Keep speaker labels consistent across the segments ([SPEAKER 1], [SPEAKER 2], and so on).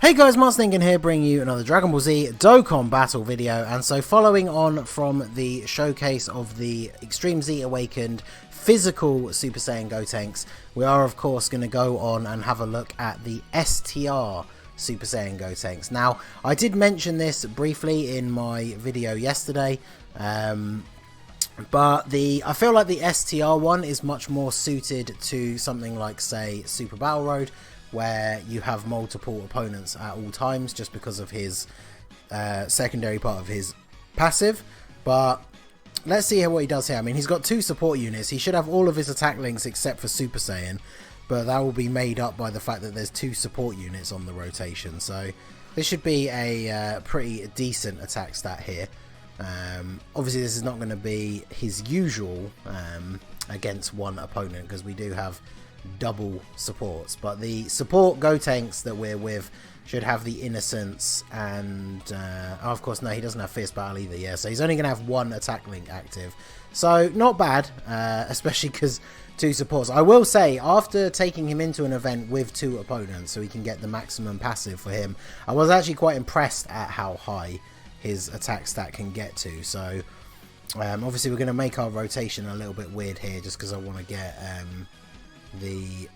[SPEAKER 1] Hey guys, Ningen here, bringing you another Dragon Ball Z Dokkan battle video. And so following on from the showcase of the Extreme Z Awakened physical Super Saiyan Gotenks, we are of course going to go on and have a look at the STR Super Saiyan Gotenks. Now, I did mention this briefly in my video yesterday, but I feel like the STR one is much more suited to something like, say, Super Battle Road, where you have multiple opponents at all times just because of his secondary part of his passive. But let's see what he does here. I mean, he's got two support units. He should have all of his attack links except for Super Saiyan, but that will be made up by the fact that there's two support units on the rotation. So this should be a pretty decent attack stat here. Obviously this is not going to be his usual against one opponent, because we do have double supports, but the support Gotenks that we're with should have the Innocence and oh, of course no, he doesn't have Fierce Battle either. Yeah, so he's only going to have one attack link active, so not bad, especially because two supports. I will say, after taking him into an event with two opponents so he can get the maximum passive for him, I was actually quite impressed at how high his attack stat can get to. So obviously we're going to make our rotation a little bit weird here, just because I want to get the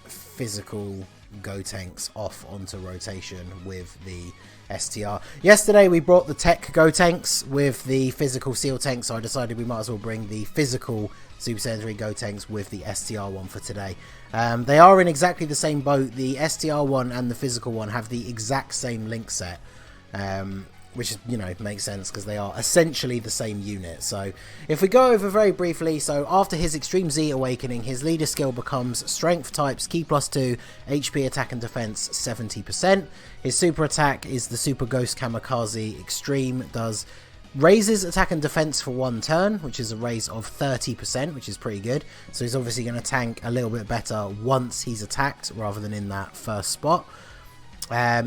[SPEAKER 1] physical Gotenks off onto rotation with the STR. Yesterday we brought the tech Gotenks with the physical Seal Tank, so I decided we might as well bring the physical Super Saiyan 3 Gotenks with the STR one for today. They are in exactly the same boat. The STR one and the physical one have the exact same link set, which, you know, makes sense because they are essentially the same unit. So if we go over very briefly, so after his Extreme Z Awakening, his leader skill becomes Strength types Ki +2, HP attack and defense 70%. His super attack is the Super Ghost Kamikaze Extreme, raises attack and defense for 1 turn, which is a raise of 30%, which is pretty good. So he's obviously going to tank a little bit better once he's attacked rather than in that first spot.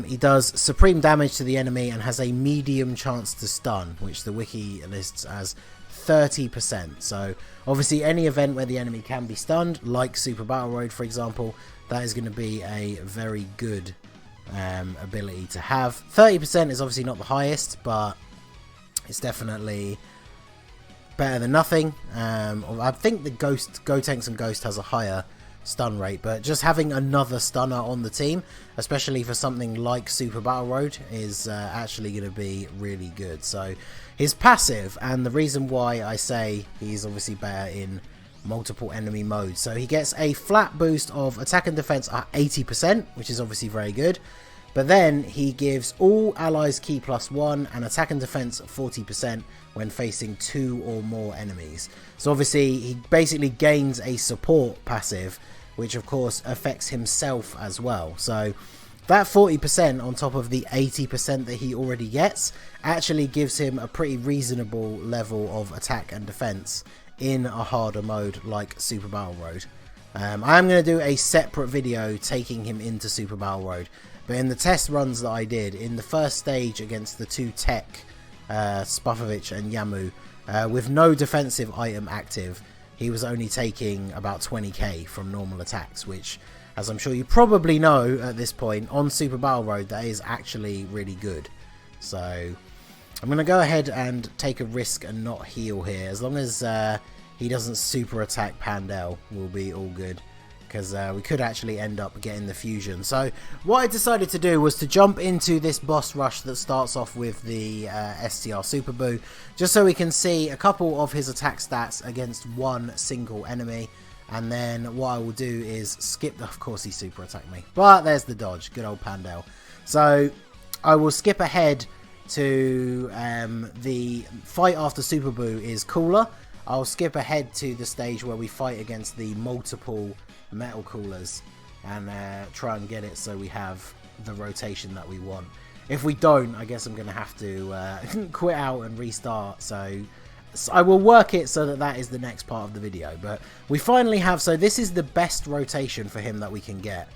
[SPEAKER 1] He does supreme damage to the enemy and has a medium chance to stun, which the wiki lists as 30%. So obviously any event where the enemy can be stunned, like Super Battle Road for example, that is going to be a very good ability to have. 30% is obviously not the highest, but it's definitely better than nothing. I think the Gotenks and Ghost has a higher stun rate, but just having another stunner on the team, especially for something like Super Battle Road, is actually going to be really good. So his passive, and the reason why I say he's obviously better in multiple enemy modes, so he gets a flat boost of attack and defense at 80%, which is obviously very good, but then he gives all allies Ki +1 and attack and defense 40% when facing 2 or more enemies. So obviously he basically gains a support passive, which of course affects himself as well. So that 40% on top of the 80% that he already gets actually gives him a pretty reasonable level of attack and defense in a harder mode like Super Battle Road. I am going to do a separate video taking him into Super Battle Road, but in the test runs that I did in the first stage against the two tech Spufovich and Yamu, with no defensive item active, he was only taking about 20k from normal attacks, which, as I'm sure you probably know at this point, on Super Battle Road, that is actually really good. So I'm going to go ahead and take a risk and not heal here. As long as he doesn't super attack Pandel, we'll be all good, because we could actually end up getting the fusion. So what I decided to do was to jump into this boss rush that starts off with the STR Super Boo, just so we can see a couple of his attack stats against one single enemy. And then what I will do is skip, of course he super attacked me, but there's the dodge, good old Pandel. So I will skip ahead to the fight after Super Boo is cooler. I'll skip ahead to the stage where we fight against the multiple metal coolers and try and get it so we have the rotation that we want. If we don't, I guess I'm going to have to quit out and restart. So I will work it so that is the next part of the video. But we finally have, so this is the best rotation for him that we can get.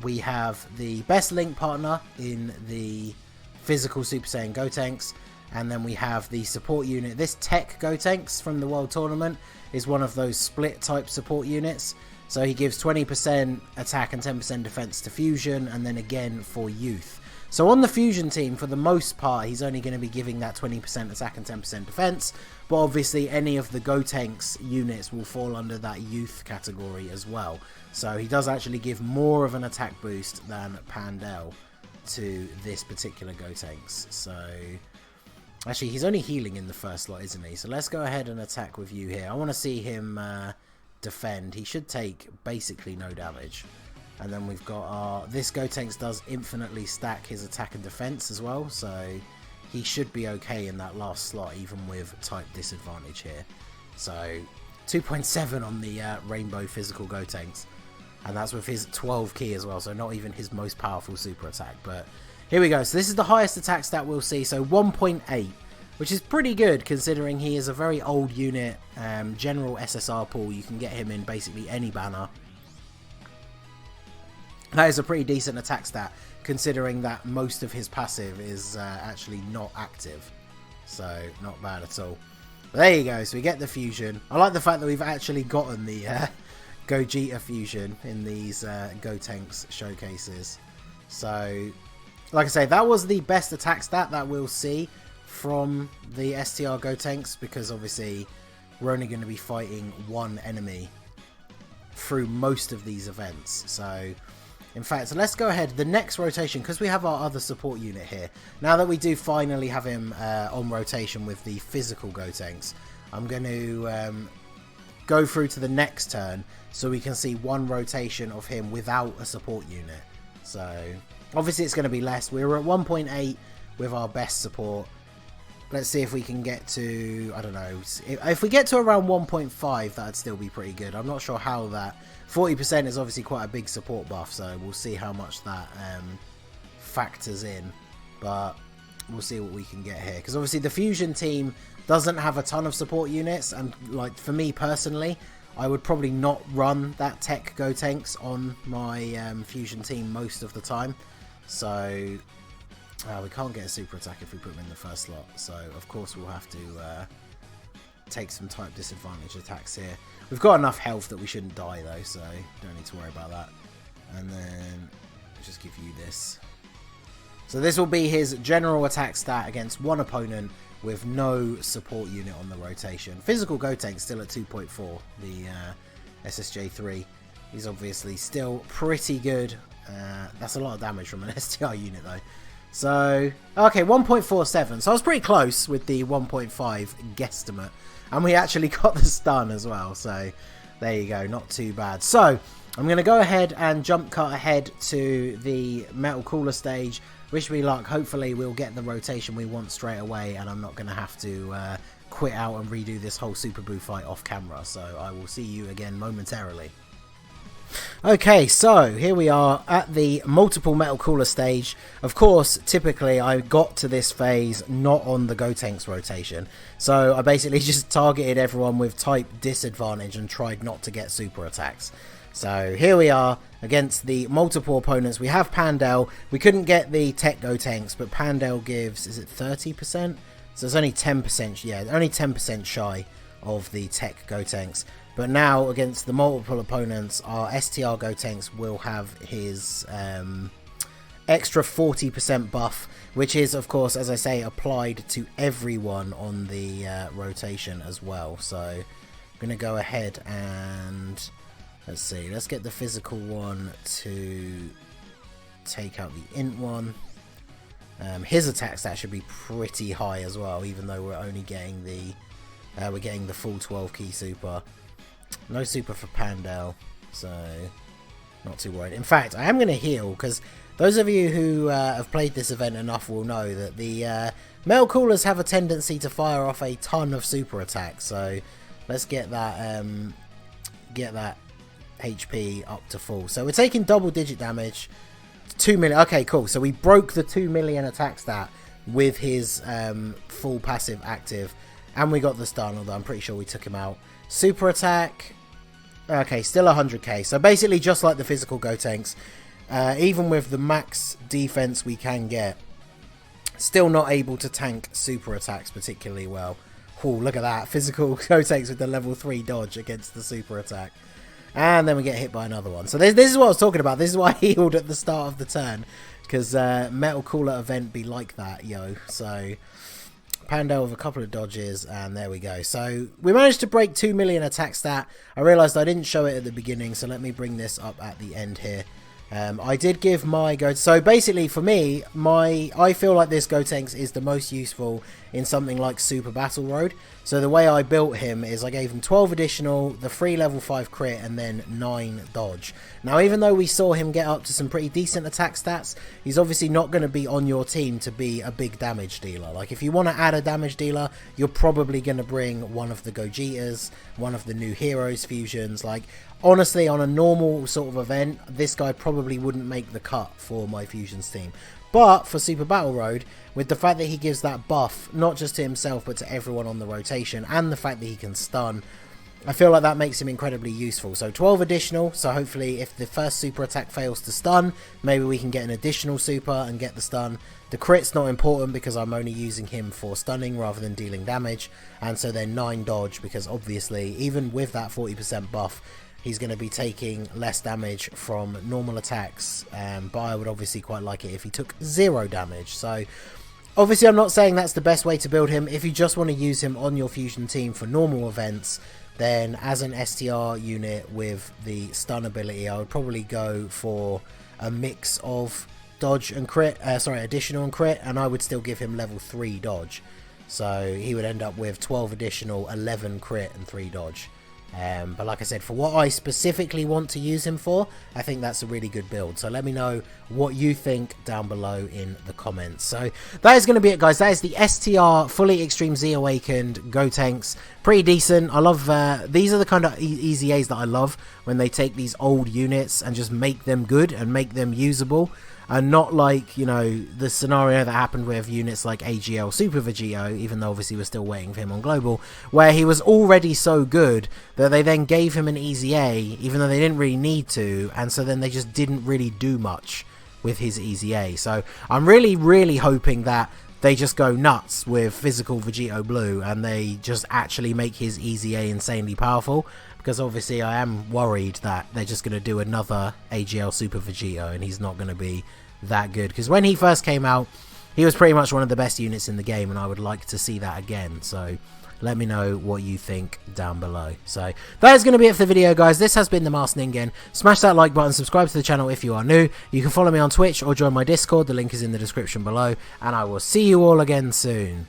[SPEAKER 1] We have the best link partner in the physical Super Saiyan Gotenks, and then we have the support unit. This tech Gotenks from the World Tournament is one of those split type support units. So he gives 20% attack and 10% defense to fusion, and then again for youth. So on the fusion team, for the most part, he's only going to be giving that 20% attack and 10% defense. But obviously, any of the Gotenks units will fall under that youth category as well. So he does actually give more of an attack boost than Pandel to this particular Gotenks. So actually, he's only healing in the first slot, isn't he? So let's go ahead and attack with you here. I want to see him defend. He should take basically no damage. And then we've got our... This Gotenks does infinitely stack his attack and defense as well. So he should be okay in that last slot, even with type disadvantage here. So 2.7 on the Rainbow Physical Gotenks. And that's with his 12 key as well. So not even his most powerful super attack. But here we go. So this is the highest attack stat we'll see. So 1.8. Which is pretty good considering he is a very old unit. General SSR pool. You can get him in basically any banner. That is a pretty decent attack stat, considering that most of his passive is actually not active. So, not bad at all. But there you go, so we get the fusion. I like the fact that we've actually gotten the Gogeta fusion in these Gotenks showcases. So, like I say, that was the best attack stat that we'll see from the STR Gotenks, because obviously we're only going to be fighting one enemy through most of these events. So... In fact, let's go ahead. The next rotation, because we have our other support unit here. Now that we do finally have him on rotation with the physical Gotenks, I'm going to go through to the next turn so we can see one rotation of him without a support unit. So, obviously it's going to be less. We were at 1.8 with our best support. Let's see if we can get to, I don't know, if we get to around 1.5, that'd still be pretty good. I'm not sure how that, 40% is obviously quite a big support buff, so we'll see how much that factors in. But we'll see what we can get here. Because obviously the fusion team doesn't have a ton of support units, and like for me personally, I would probably not run that tech Gotenks on my fusion team most of the time. So... we can't get a super attack if we put him in the first slot, so of course we'll have to take some type disadvantage attacks here. We've got enough health that we shouldn't die though, so don't need to worry about that. And then I'll just give you this. So this will be his general attack stat against one opponent with no support unit on the rotation. Physical Gotenks still at 2.4, the SSJ3. He's obviously still pretty good. That's a lot of damage from an STR unit though. So, okay, 1.47. So I was pretty close with the 1.5 guesstimate. And we actually got the stun as well. So, there you go. Not too bad. So, I'm going to go ahead and jump cut ahead to the Metal Cooler stage. Wish me luck. Hopefully, we'll get the rotation we want straight away. And I'm not going to have to quit out and redo this whole Super Boo fight off camera. So, I will see you again momentarily. Okay, so here we are at the multiple Metal Cooler stage. Of course, typically I got to this phase not on the Gotenks rotation. So I basically just targeted everyone with type disadvantage and tried not to get super attacks. So here we are against the multiple opponents. We have Pandel. We couldn't get the tech Gotenks, but Pandel gives, is it 30%? So it's only 10%, yeah, only 10% shy of the tech Gotenks. But now, against the multiple opponents, our STR Gotenks will have his extra 40% buff, which is, of course, as I say, applied to everyone on the rotation as well. So, I'm going to go ahead and, let's see, let's get the physical one to take out the int one. His attack stat should be pretty high as well, even though we're only getting the full 12 key super. No super for Pandel, so not too worried. In fact, I am going to heal, because those of you who have played this event enough will know that the Metal Coolers have a tendency to fire off a ton of super attacks. So let's get that HP up to full. So we're taking double digit damage, 2 million. Okay, cool. So we broke the 2 million attack stat with his full passive active, and we got the stun, although I'm pretty sure we took him out. Super attack, okay, still 100k. So basically just like the physical Gotenks, even with the max defense we can get, still not able to tank super attacks particularly well. Oh, look at that, physical Gotenks with the level 3 dodge against the super attack. And then we get hit by another one. So this is what I was talking about. This is why I healed at the start of the turn. Because Metal Cooler event be like that, yo. So Pandel with a couple of dodges, and there we go. So we managed to break 2 million attack stat. I realised I didn't show it at the beginning, so let me bring this up at the end here. I did give my so basically for me, I feel like this Gotenks is the most useful in something like Super Battle Road. So the way I built him is I gave him 12 additional, the 3 level 5 crit, and then 9 dodge. Now even though we saw him get up to some pretty decent attack stats, he's obviously not going to be on your team to be a big damage dealer. Like if you want to add a damage dealer, you're probably going to bring one of the Gogetas, one of the new heroes fusions. Like honestly, on a normal sort of event, this guy probably wouldn't make the cut for my fusions team. But for Super Battle Road, with the fact that he gives that buff, not just to himself, but to everyone on the rotation, and the fact that he can stun, I feel like that makes him incredibly useful. So 12 additional, so hopefully if the first super attack fails to stun, maybe we can get an additional super and get the stun. The crit's not important because I'm only using him for stunning rather than dealing damage. And so then 9 dodge, because obviously, even with that 40% buff, he's going to be taking less damage from normal attacks, but I would obviously quite like it if he took 0 damage. So obviously I'm not saying that's the best way to build him. If you just want to use him on your fusion team for normal events, then as an STR unit with the stun ability, I would probably go for a mix of dodge and crit, additional and crit, and I would still give him level 3 dodge. So he would end up with 12 additional, 11 crit and 3 dodge. But like I said, for what I specifically want to use him for, I think that's a really good build. So let me know what you think down below in the comments. So that is going to be it, guys. That is the STR fully Extreme Z Awakened Gotenks. Pretty decent. I love these are the kind of EZAs that I love, when they take these old units and just make them good and make them usable. And not like, you know, the scenario that happened with units like AGL Super Vegito, even though obviously we're still waiting for him on Global, where he was already so good that they then gave him an EZA, even though they didn't really need to, and so then they just didn't really do much with his EZA. So I'm really hoping that they just go nuts with physical Vegito Blue and they just actually make his EZA insanely powerful, because obviously I am worried that they're just going to do another AGL Super Vegito and he's not going to be that good, because when he first came out he was pretty much one of the best units in the game, and I would like to see that again. So let me know what you think down below. So that is going to be it for the video, guys. This has been the Masked Ningen. Smash that like button, subscribe to the channel if you are new. You can follow me on Twitch or join my Discord. The link is in the description below, and I will see you all again soon.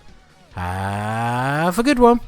[SPEAKER 1] Have a good one.